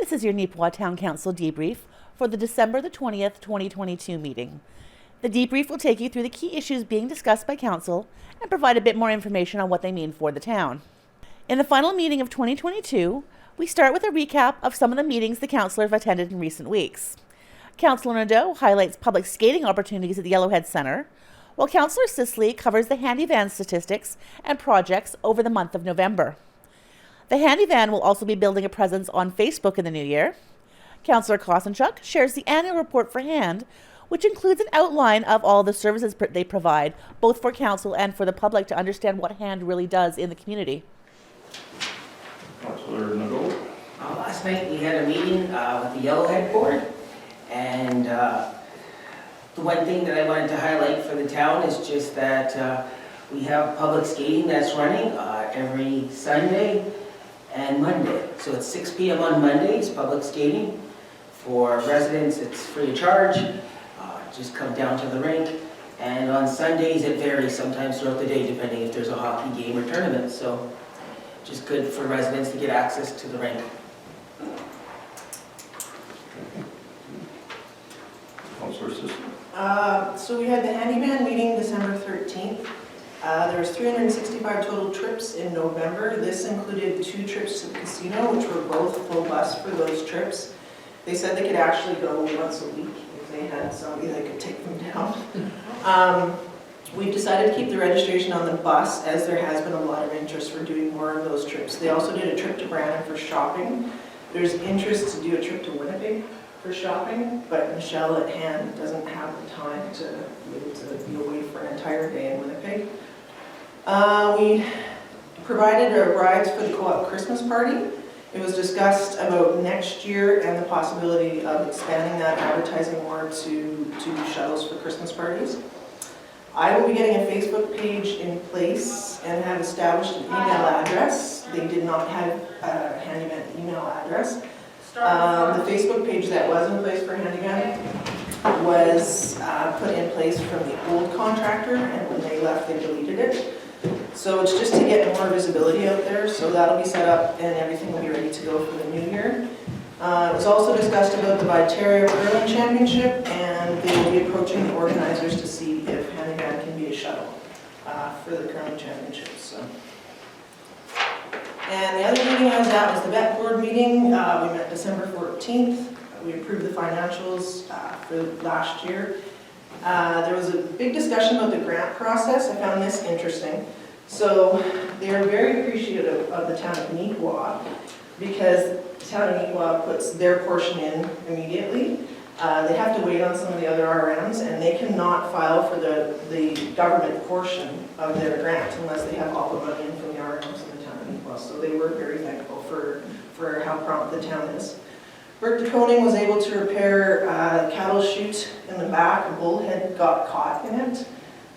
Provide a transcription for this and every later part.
This is your Neepawa Town Council Debrief for the December the 20th, 2022 meeting. The debrief will take you through the key issues being discussed by Council and provide a bit more information on what they mean for the town. In the final meeting of 2022, we start with a recap of some of the meetings the Councillor have attended in recent weeks. Councillor Nadeau highlights public skating opportunities at the Yellowhead Centre, while Councillor Sisley covers the handy van statistics and projects over the month of November. The handy van will also be building a presence on Facebook in the new year. Councillor Kosenchuk shares the annual report for HAND, which includes an outline of all the services they provide, both for Council and for the public to understand what HAND really does in the community. Councillor Nadeau. Last night we had a meeting with the Yellowhead Board, and the one thing that I wanted to highlight for the town is just that we have public skating that's running every Sunday and Monday. So it's 6 p.m. on Mondays, public skating. For residents, it's free of charge. Just come down to the rink. And on Sundays, it varies sometimes throughout the day, depending if there's a hockey game or tournament. So just good for residents to get access to the rink. Councillor Sisley. So we had the handyman meeting December 13th. There was 365 total trips in November. This included 2 trips to the casino, which were both full bus for those trips. They said they could actually go once a week if they had somebody that could take them down. We've decided to keep the registration on the bus, as there has been a lot of interest for doing more of those trips. They also did a trip to Brandon for shopping. There's interest to do a trip to Winnipeg for shopping, but Michelle at HAND doesn't have the time to be able to be away for an entire day in Winnipeg. We provided rides for the co-op Christmas party. It was discussed about next year and the possibility of expanding that advertising more to do shuttles for Christmas parties. I will be getting a Facebook page in place and have established an email address. They did not have a handyman email address. The Facebook page that was in place for handyman was put in place from the old contractor, and when they left, they deleted it. So it's just to get more visibility out there, so that'll be set up and everything will be ready to go for the new year. It was also discussed about the Viterra Curling Championship, and they will be approaching the organizers to see if handyman can be a shuttle for the curling championships. So. And the other meeting I was at was the vet board meeting. We met December 14th. We approved the financials for last year. There was a big discussion about the grant process. I found this interesting. So they're very appreciative of the town of Neepawa because the town of Neepawa puts their portion in immediately. They have to wait on some of the other RMs, and they cannot file for the government portion of their grant unless they have all the money in from the RMs in the town of Neepawa. So they were very thankful for how prompt the town is. Bert DeConing was able to repair a cattle chute in the back. A bullhead got caught in it.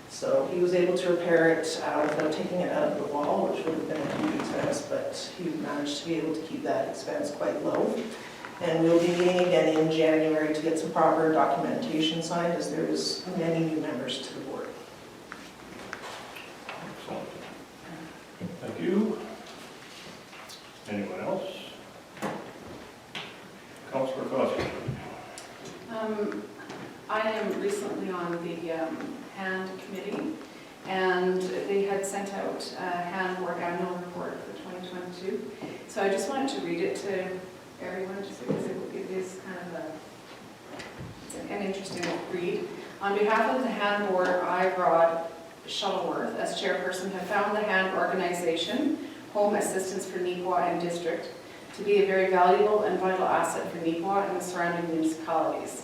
So he was able to repair it without taking it out of the wall, which would have been a huge expense, but he managed to be able to keep that expense quite low. And we'll be meeting again in January to get some proper documentation signed, as there's many new members to the board. Excellent. Thank you. Anyone else? Councillor Kosenchuk. I am recently on the HAND committee, and they had sent out a HAND work annual report for 2022. So I just wanted to read it to everyone, just because it is kind of an interesting read. On behalf of the HAND board, I, Rod Shuttleworth, as chairperson, have found the HAND organization, Home Assistance for Neepawa and District, to be a very valuable and vital asset for Neepawa and the surrounding municipalities.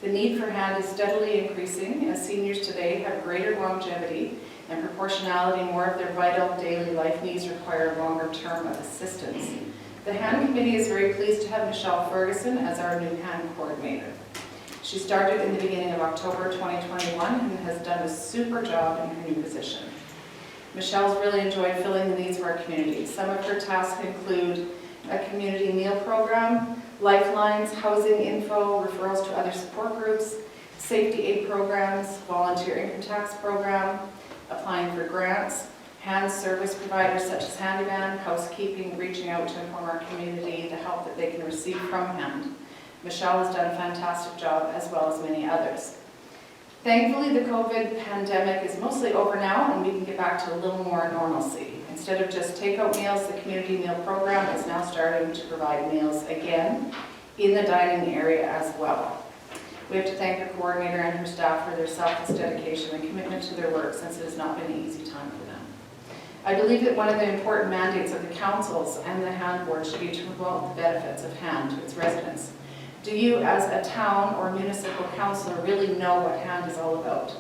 The need for HAND is steadily increasing as seniors today have greater longevity and proportionality. More of their vital daily life needs require a longer term of assistance. The HAND committee is very pleased to have Michelle Ferguson as our new HAND coordinator. She started in the beginning of October 2021 and has done a super job in her new position. Michelle's really enjoyed filling the needs of our community. Some of her tasks include a community meal program, lifelines, housing info, referrals to other support groups, safety aid programs, volunteer income tax program, applying for grants, hand service providers such as handyman, housekeeping, reaching out to inform our community the help that they can receive from hand. Michelle has done a fantastic job, as well as many others. Thankfully, the COVID pandemic is mostly over now, and we can get back to a little more normalcy. Instead of just takeout meals, the community meal program is now starting to provide meals again in the dining area as well. We have to thank the coordinator and her staff for their selfless dedication and commitment to their work, since it has not been an easy time for them. I believe that one of the important mandates of the councils and the hand board should be to promote the benefits of hand to its residents. Do you, as a town or municipal councillor, really know what hand is all about?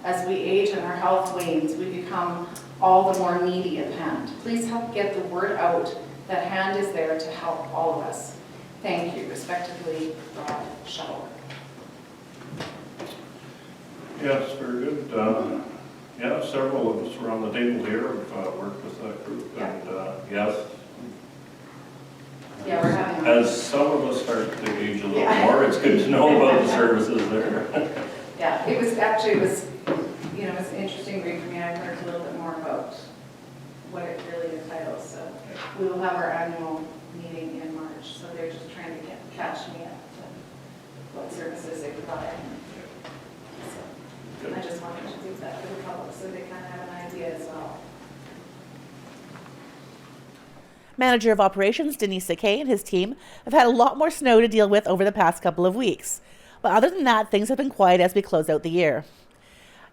As we age and our health wanes, we become all the more needy of hand. Please help get the word out that hand is there to help all of us. Thank you. Respectively, Rod Shuttleworth. Yes, very good. Yeah, several of us around the table here have worked with that group, and yes. Yeah, we're having. As some of us start to age a little more, it's good to know about the services there. Yeah, it was actually, it's an interesting read for me. I learned a little bit more about what it really entitles. So we will have our annual meeting in March. So they're just trying to catch me up to what services they provide. So I just wanted to do that for the public so they kind of have an idea as well. Manager of Operations Denise Kay and his team have had a lot more snow to deal with over the past couple of weeks. But other than that, things have been quiet as we close out the year.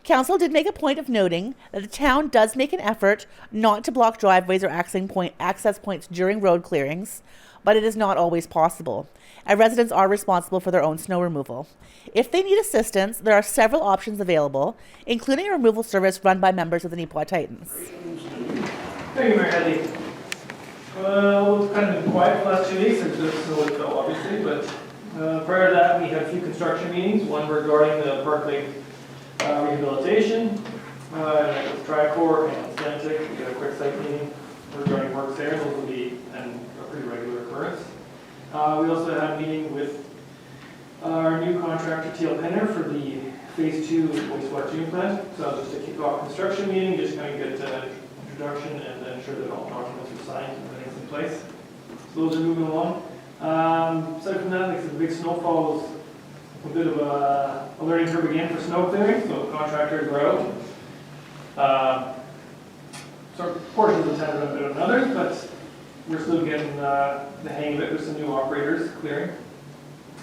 Council did make a point of noting that the town does make an effort not to block driveways or access points during road clearings, but it is not always possible, and residents are responsible for their own snow removal. If they need assistance, there are several options available, including a removal service run by members of the Neepawa Titans. Thank you, Mayor Headley. Well, it's kind of been quiet the last 2 weeks, there's just snow and fell, obviously, but prior to that, we had a few construction meetings, one regarding the Park Lake rehabilitation, and with Tricor and Stantec. We got a quick site meeting regarding works there. Those will be a pretty regular occurrence. We also had a meeting with our new contractor, TL Penner, for the Phase 2 wastewater treatment plant. So that was just a kick-off construction meeting, just kind of get an introduction and then ensure that all documents are signed and everything's in place. So those are moving along. Aside from that, like I said, the big snowfall was a bit of a learning curve again for snow clearing, so contractors were out. So portions of the town are better than others, but we're still getting the hang of it with some new operators clearing.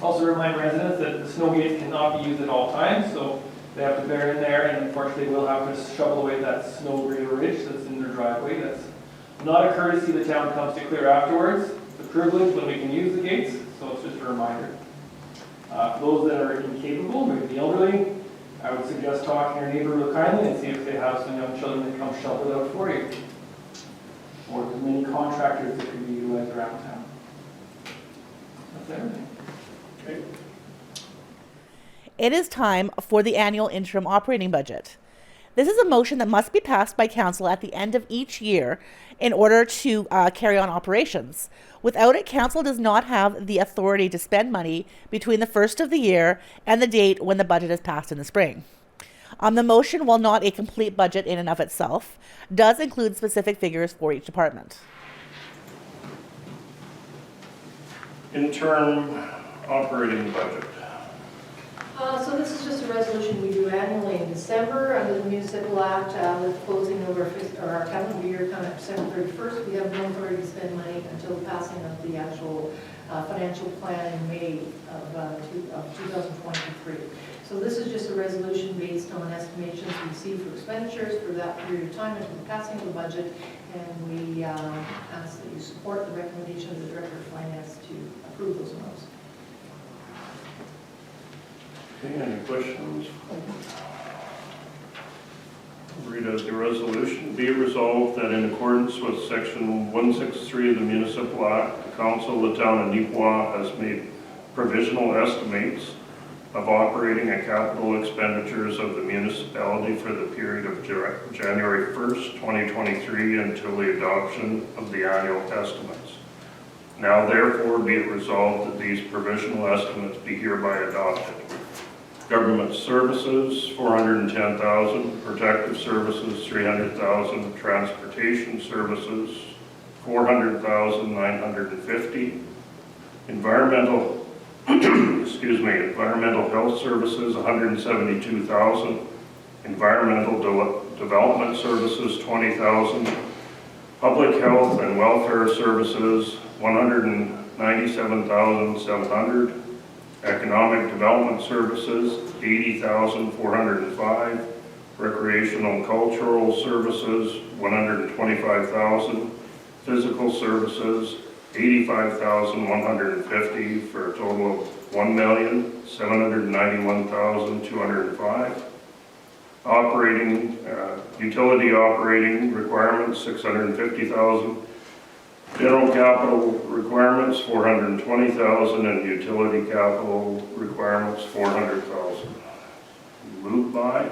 Also remind residents that the snow gates cannot be used at all times, so they have to bear in there, and unfortunately will have to shovel away that snow ridge that's in their driveway. That's not a courtesy the town comes to clear afterwards. It's a privilege when we can use the gates, so it's just a reminder. For those that are incapable, maybe the elderly, I would suggest talking to your neighbor real kindly and see if they have some young children that come shovel it out for you. Or the many contractors that could be utilized around town. That's everything. Okay. It is time for the annual interim operating budget. This is a motion that must be passed by council at the end of each year in order to carry on operations. Without it, council does not have the authority to spend money between the first of the year and the date when the budget is passed in the spring. The motion, while not a complete budget in and of itself, does include specific figures for each department. Interim operating budget. So this is just a resolution we do annually in December under the Municipal Act with closing of our calendar year kind of December 31st. We have no authority to spend money until the passing of the actual financial plan in May of 2023. So this is just a resolution based on estimations received for expenditures for that period of time until the passing of the budget, and we ask that you support the recommendation of the Director of Finance to approve those amounts. Okay, any questions? Read out the resolution. Be it resolved that in accordance with Section 163 of the Municipal Act, the Council of the Town of Neepawa has made provisional estimates of operating and capital expenditures of the municipality for the period of January 1st, 2023 until the adoption of the annual estimates. Now therefore be it resolved that these provisional estimates be hereby adopted. Government services, $410,000. Protective services, $300,000. Transportation services, $400,950. Environmental, environmental health services, $172,000. Environmental development services, $20,000. Public health and welfare services, $197,700. Economic development services, $80,405. Recreational and cultural services, $125,000. Physical services, $85,150 for a total of $1,791,205. Operating, utility operating requirements, $650,000. General capital requirements, $420,000, and utility capital requirements, $400,000. Moved by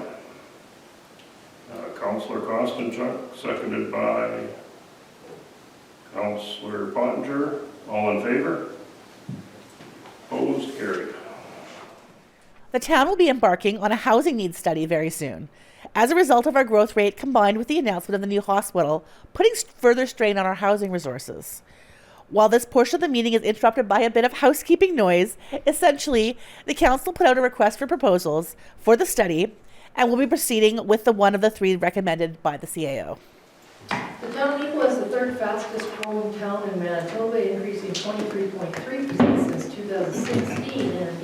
Councillor Kostenchuk, seconded by Councillor Pottinger. All in favor? Opposed? Carried. The town will be embarking on a housing needs study very soon, as a result of our growth rate combined with the announcement of the new hospital, putting further strain on our housing resources. While this portion of the meeting is interrupted by a bit of housekeeping noise, essentially, the council put out a request for proposals for the study and will be proceeding with the one of the three recommended by the CAO. The town of Neepawa is the third fastest growing town in Manitoba, increasing 23.3% since 2016 and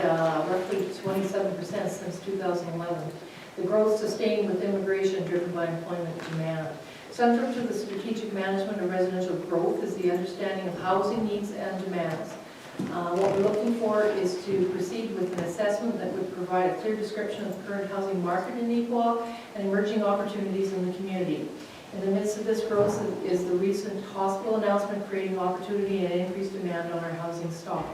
roughly 27% since 2011. The growth sustained with immigration driven by employment demand. Central to the strategic management of residential growth is the understanding of housing needs and demands. What we're looking for is to proceed with an assessment that would provide a clear description of the current housing market in Neepawa and emerging opportunities in the community. In the midst of this growth is the recent hospital announcement creating opportunity and increased demand on our housing stock.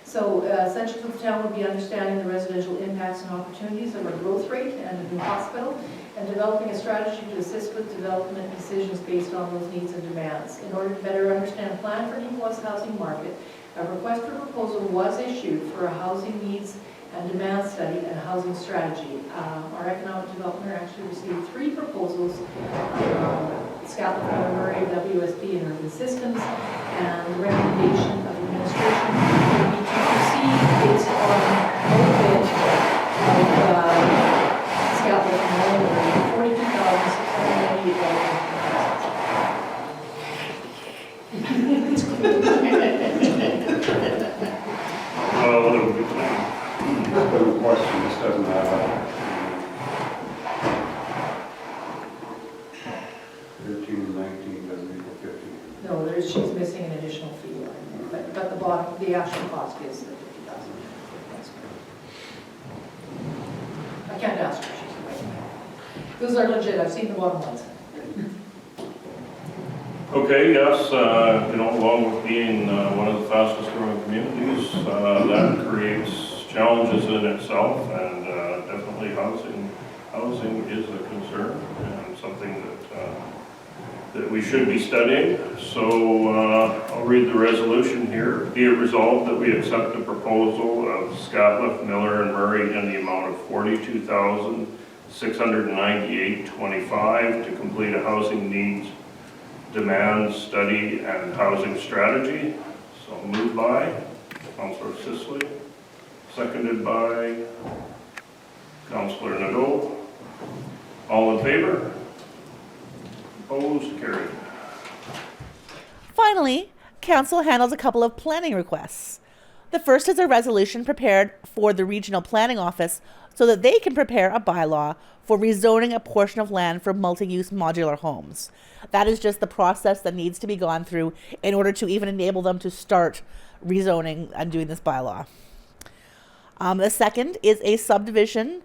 So essential to the town would be understanding the residential impacts and opportunities of our growth rate and the new hospital, and developing a strategy to assist with development decisions based on those needs and demands. In order to better understand and plan for Neepawa's housing market, a request for proposal was issued for a housing needs and demand study and a housing strategy. Our economic development actually received 3 proposals, Scotland, Murray, WSP, and Urban Systems, and the recommendation of administration would be to proceed based on no bid of Scotland and Murray, $42,698. Just a question, this doesn't have 13 and 19 doesn't equal 15. No, she's missing an additional fee line, but the bottom, the actual cost is the 50,000. I can't ask her, she's away. Those are legit, I've seen the bottom ones. Okay, yes, along with being one of the fastest growing communities, that creates challenges in itself, and definitely housing is a concern and something that we should be studying. So I'll read the resolution here. Be it resolved that we accept the proposal of Scotland, Miller, and Murray in the amount of $42,698.25 to complete a housing needs demand study and housing strategy. So moved by Councillor Sisley, seconded by Councillor Nadeau. All in favor? Opposed? Carried. Finally, Council handles a couple of planning requests. The first is a resolution prepared for the Regional Planning Office so that they can prepare a bylaw for rezoning a portion of land for multi-use modular homes. That is just the process that needs to be gone through in order to even enable them to start rezoning and doing this bylaw. The second is a subdivision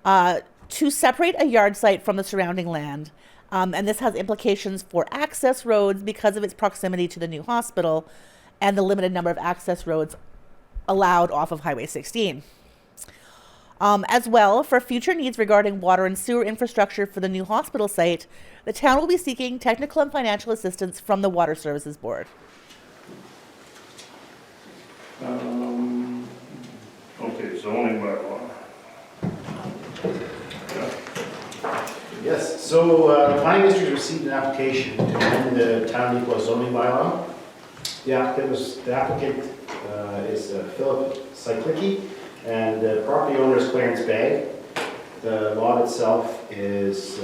to separate a yard site from the surrounding land. And this has implications for access roads because of its proximity to the new hospital and the limited number of access roads allowed off of Highway 16. As well, for future needs regarding water and sewer infrastructure for the new hospital site, the town will be seeking technical and financial assistance from the Water Services Board. Okay, zoning bylaw. So, the planning district received an application to amend the town of Neepawa zoning bylaw. The applicant is Philip Cyclicki, and the property owner is Clarence Bagg. The lot itself is,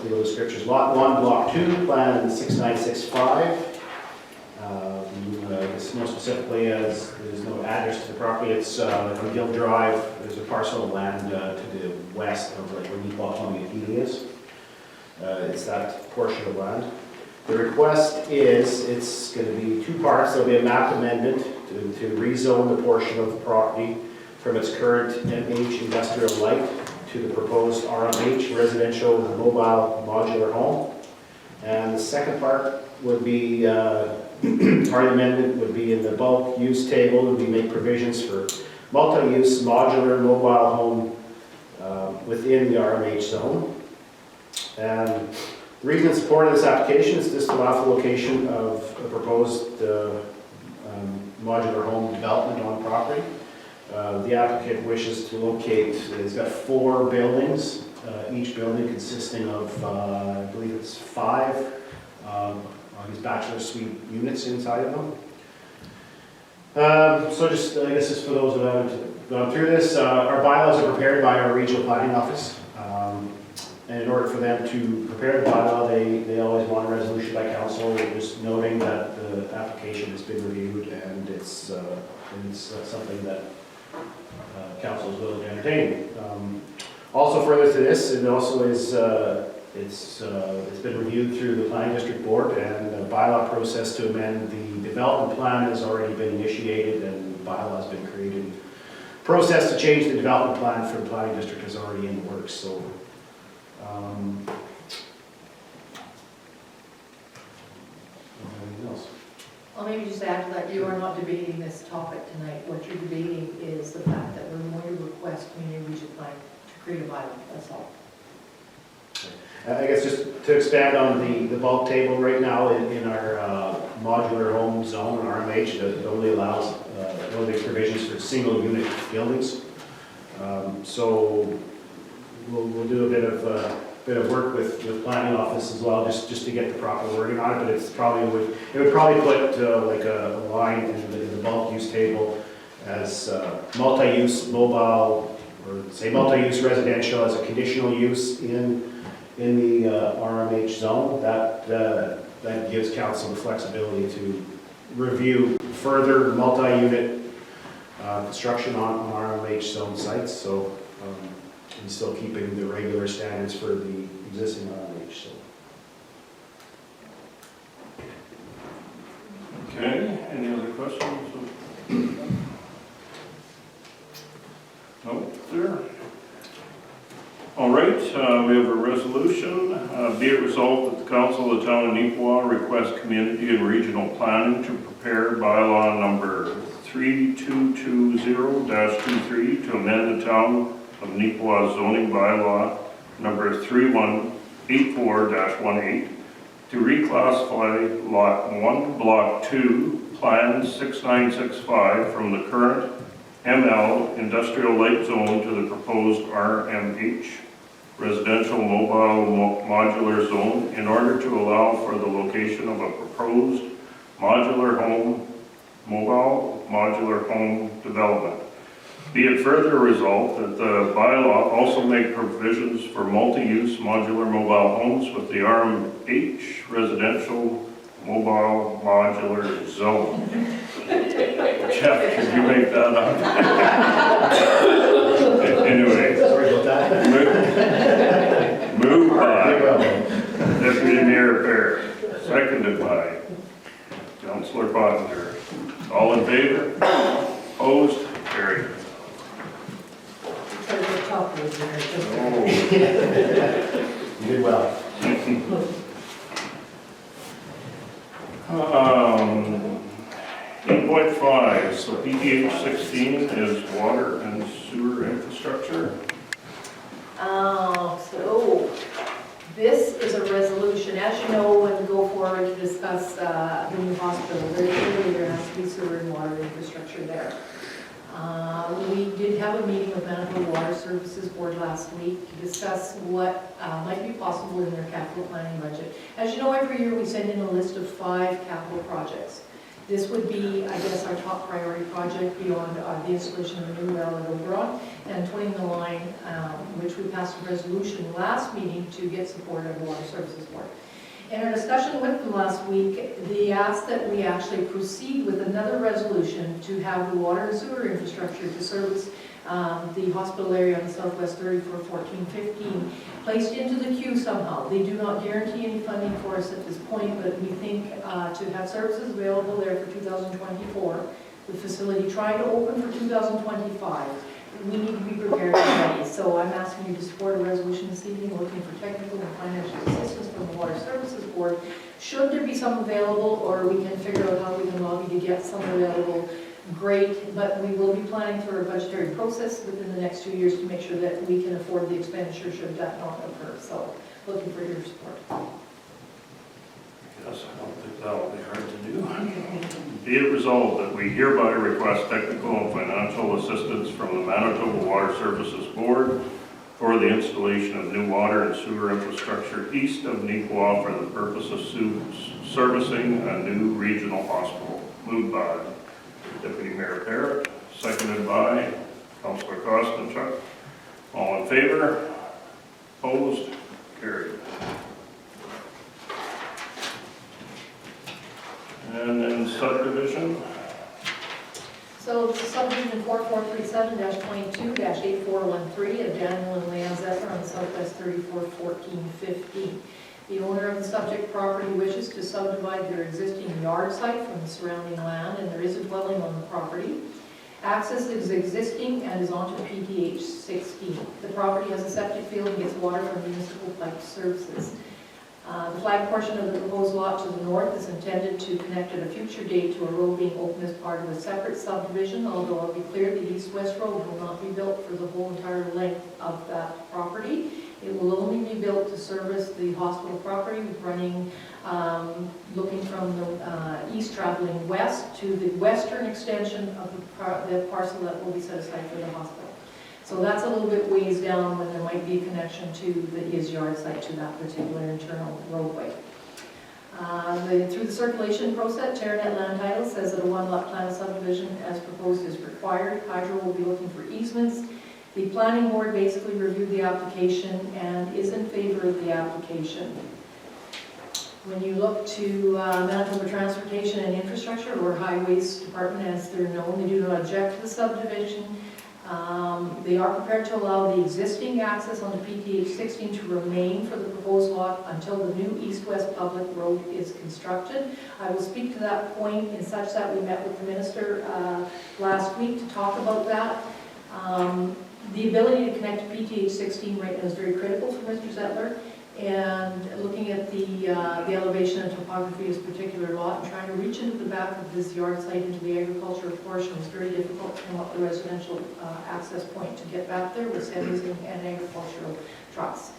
legal descriptions, Lot 1, Block 2, Plan 6965. More specifically, as there's no address to the property, it's on Gill Drive. There's a parcel of land to the west of like where Neepawa Plumbing and Heating is. It's that portion of land. The request is, it's going to be two parts. There'll be a map amendment to rezone the portion of the property from its current MH industrial light to the proposed RMH residential mobile modular home. And the second part would be, part of the amendment would be in the bulk use table, would be make provisions for multi-use modular mobile home within the RMH zone. And the reason in support of this application is just to allow for location of a proposed modular home development on property. The applicant wishes to locate, it's got 4 buildings, each building consisting of, I believe it's 5 these bachelor suite units inside of them. So just, I guess just for those who haven't gone through this, our bylaws are prepared by our regional planning office. And in order for them to prepare the bylaw, they always want a resolution by council, just noting that the application has been reviewed and it's something that council is willing to entertain. Also further to this, it also is, it's been reviewed through the planning district board, and the bylaw process to amend the development plan has already been initiated, and the bylaw has been created. Process to change the development plan for the planning district is already in the works, so. Anything else? Well, maybe just add to that, you are not debating this topic tonight. What you're debating is the fact that we're going to request community region plan to create a bylaw, that's all. I guess just to expand on the bulk table right now in our modular home zone, RMH, that only allows, only makes provisions for single unit buildings. So we'll do a bit of work with planning office as well, just to get the proper wording on it. But it's probably it would probably put like a line in the bulk use table as multi-use mobile, or say multi-use residential as a conditional use in the RMH zone. That gives council the flexibility to review further multi-unit construction on RMH zone sites. So. And still keeping the regular standards for the existing RMH. So. Okay, any other questions? No, there. All right, we have a resolution. Be it resolved that the Council of the Town of Neepawa requests community and regional planning to prepare bylaw number 3220-23 to amend the Town of Neepawa zoning bylaw number 3184-18 to reclassify Lot 1, Block 2, Plan 6965 from the current ML Industrial Light Zone to the proposed RMH Residential Mobile Modular Zone in order to allow for the location of a proposed modular home, mobile modular home development. Be it further resolved that the bylaw also make provisions for multi-use modular mobile homes with the RMH Residential Mobile Modular Zone. Jeff, can you make that up? Anyway. Sorry about that. Moved by Deputy Mayor Bear, seconded by Councillor Pottinger. All in favor? Opposed? Carried. Oh. You did well. 8.5, so PPH 16 is water and sewer infrastructure. So this is a resolution. As you know, when we go forward to discuss the new hospital, very clearly there has to be sewer and water infrastructure there. We did have a meeting with Manitoba Water Services Board last week to discuss what might be possible in their capital planning budget. As you know, every year we send in a list of 5 capital projects. This would be, I guess, our top priority project beyond the installation of a new well at Oberon and twinning the line, which we passed a resolution last meeting to get support of the Water Services Board. In our discussion with them last week, they asked that we actually proceed with another resolution to have the water and sewer infrastructure to service the hospital area on the southwest 34, 14, 15 placed into the queue somehow. They do not guarantee any funding for us at this point, but we think to have services available there for 2024, the facility trying to open for 2025, we need to be prepared and ready. So I'm asking you to support a resolution this evening looking for technical and financial assistance from the Water Services Board. Should there be some available, or we can figure out how we can lobby to get some available, great, but we will be planning for a budgetary process within the next 2 years to make sure that we can afford the expenditure should that not occur. So looking for your support. Yes, I don't think that will be hard to do. Be it resolved that we hereby request technical and financial assistance from the Manitoba Water Services Board for the installation of new water and sewer infrastructure east of Neepawa for the purpose of servicing a new regional hospital. Moved by Deputy Mayor Parrott, seconded by Councillor Kostenchuk. All in favor? Opposed? Carried. And then subdivision. So this is subdivision 4437-22-8413 of Daniel and Leanne Zephyr on the southwest 34, 14, 15. The owner of the subject property wishes to subdivide their existing yard site from the surrounding land, and there is a dwelling on the property. Access is existing and is onto PTH 16. The property has a septic field and gets water from municipal pipe services. The flag portion of the proposed lot to the north is intended to connect at a future date to a road being opened as part of a separate subdivision, although I'll be clear, the east-west road will not be built for the whole entire length of that property. It will only be built to service the hospital property, running, looking from the east traveling west to the western extension of the parcel that will be set aside for the hospital. So that's a little bit ways down when there might be a connection to his yard site to that particular internal roadway. Through the circulation process, Terranet Land Title says that a one-lot plan subdivision as proposed is required. Hydro will be looking for easements. The planning board basically reviewed the application and is in favor of the application. When you look to Manitoba Transportation and Infrastructure, or Highways Department as they're known, they do not object to the subdivision. They are prepared to allow the existing access onto PTH 16 to remain for the proposed lot until the new east-west public road is constructed. I will speak to that point in such that we met with the minister last week to talk about that. The ability to connect to PTH 16 right now is very critical for Mr. Zettler. And looking at the elevation and topography of this particular lot and trying to reach into the back of this yard site into the agricultural portion is very difficult to come up the residential access point to get back there with semis and agricultural trucks.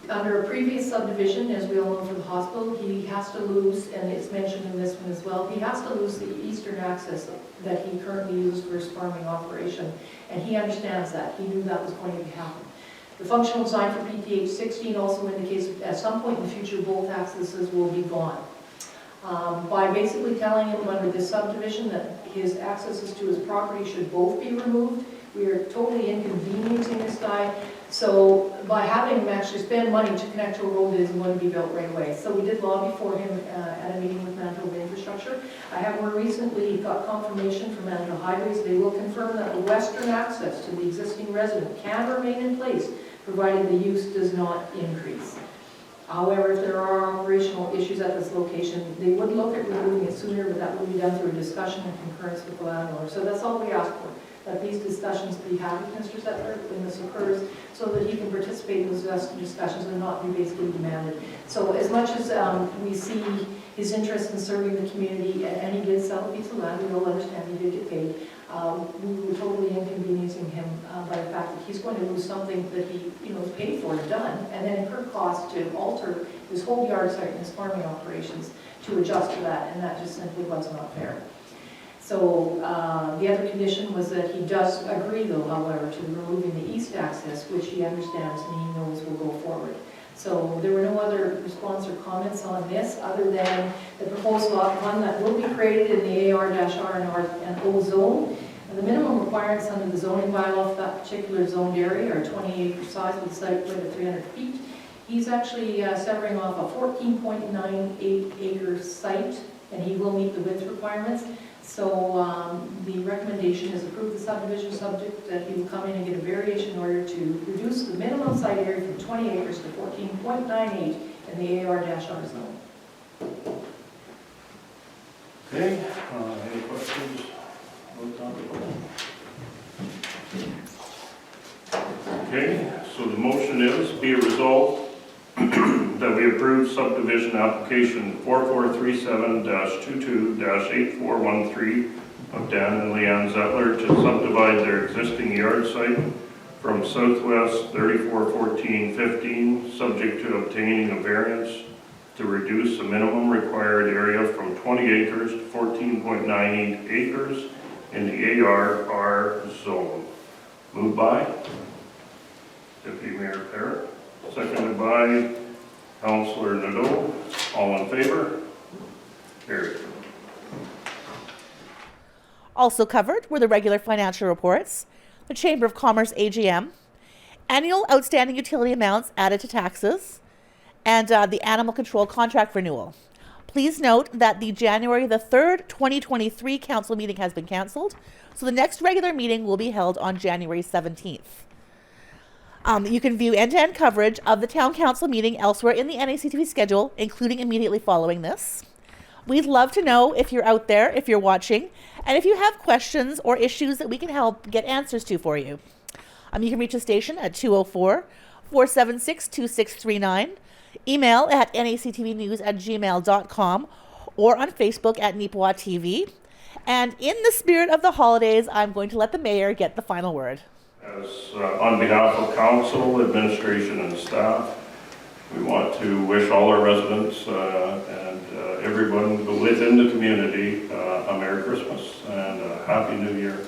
Under a previous subdivision, as we all know for the hospital, he has to lose, and it's mentioned in this one as well, he has to lose the eastern access that he currently uses for his farming operation. And he understands that. He knew that was going to happen. The functional design for PTH 16 also indicates that at some point in the future, both accesses will be gone. By basically telling him under this subdivision that his accesses to his property should both be removed, we are totally inconveniencing this guy. So by having him actually spend money to connect to a road that isn't going to be built right away. So we did lobby for him at a meeting with Manitoba Infrastructure. I have more recently got confirmation from Manitoba Highways. They will confirm that the western access to the existing resident can remain in place, provided the use does not increase. However, if there are operational issues at this location, they would look at removing it sooner, but that will be done through a discussion and concurrence with the landlord. So that's all we ask for, that these discussions be had with Mr. Zettler when this occurs, so that he can participate in those discussions and not be basically demanded. So as much as we see his interest in serving the community, and he did sell a piece of land, we all understand he did get paid, we were totally inconveniencing him by the fact that he's going to lose something that he is paid for and done, and then incur costs to alter his whole yard site and his farming operations to adjust to that, and that just simply was not fair. So So the other condition was that he does agree though, however, to removing the east access, which he understands and he knows will go forward. So there were no other response or comments on this, other than the proposed lot one that will be created in the AR-R and O zone. And the minimum requirements under the zoning bylaw for that particular zoned area are 20 acre size with a site width of 300 feet. He's actually severing off a 14.98 acre site, and he will meet the width requirements. So the recommendation is approve the subdivision subject that he will come in and get a variation in order to reduce the minimum site area from 20 acres to 14.98 in the AR-R zone. Okay, any questions? Okay, so the motion is, be it resolved that we approve subdivision application 4437-22-8413 of Dan and Leanne Zettler to subdivide their existing yard site from southwest 341415, subject to obtaining a variance to reduce the minimum required area from 20 acres to 14.98 acres in the AR-R zone. Moved by Deputy Mayor Parrott, seconded by Councillor Nadeau. All in favor? Carried. Also covered were the regular financial reports, the Chamber of Commerce AGM, annual outstanding utility amounts added to taxes, and the animal control contract renewal. Please note that the January the 3rd, 2023 council meeting has been cancelled, so the next regular meeting will be held on January 17th. You can view end-to-end coverage of the town council meeting elsewhere in the NACTV schedule, including immediately following this. We'd love to know if you're out there, if you're watching, and if you have questions or issues that we can help get answers to for you. You can reach the station at 204-476-2639, email at nactvnews@gmail.com, or on Facebook at Neepawa TV. And in the spirit of the holidays, I'm going to let the mayor get the final word. As on behalf of council, administration, and staff, we want to wish all our residents and everyone within the community a Merry Christmas and a Happy New Year.